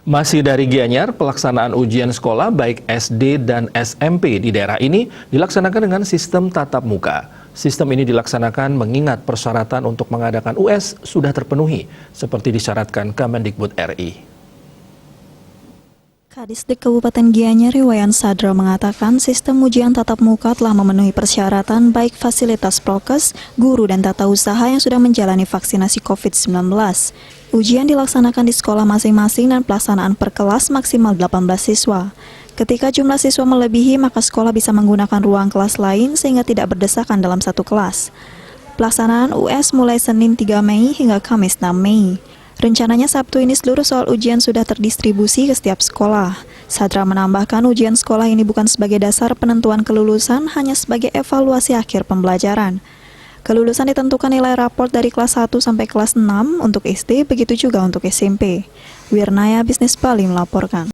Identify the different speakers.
Speaker 1: Masih dari Gianyar, pelaksanaan ujian sekolah baik SD dan SMP di daerah ini dilaksanakan dengan sistem tatap muka. Sistem ini dilaksanakan mengingat persyaratan untuk mengadakan US sudah terpenuhi, seperti disyaratkan Kemendikbud RI.
Speaker 2: Kadisdik Kabupaten Gianyar Wayan Sadra mengatakan sistem ujian tatap muka telah memenuhi persyaratan baik fasilitas prokes, guru dan tata usaha yang sudah menjalani vaksinasi COVID-19. Ujian dilaksanakan di sekolah masing-masing dan pelaksanaan per kelas maksimal 18 siswa. Ketika jumlah siswa melebihi, maka sekolah bisa menggunakan ruang kelas lain sehingga tidak berdesakan dalam satu kelas. Pelaksanaan US mulai Senin 3 Mei hingga Kamis 6 Mei. Rencananya Sabtu ini seluruh soal ujian sudah terdistribusi ke setiap sekolah. Sadra menambahkan ujian sekolah ini bukan sebagai dasar penentuan kelulusan, hanya sebagai evaluasi akhir pembelajaran. Kelulusan ditentukan nilai raport dari kelas 1 sampai kelas 6 untuk SD, begitu juga untuk SMP. Wirnaya Bisnis Bali melaporkan.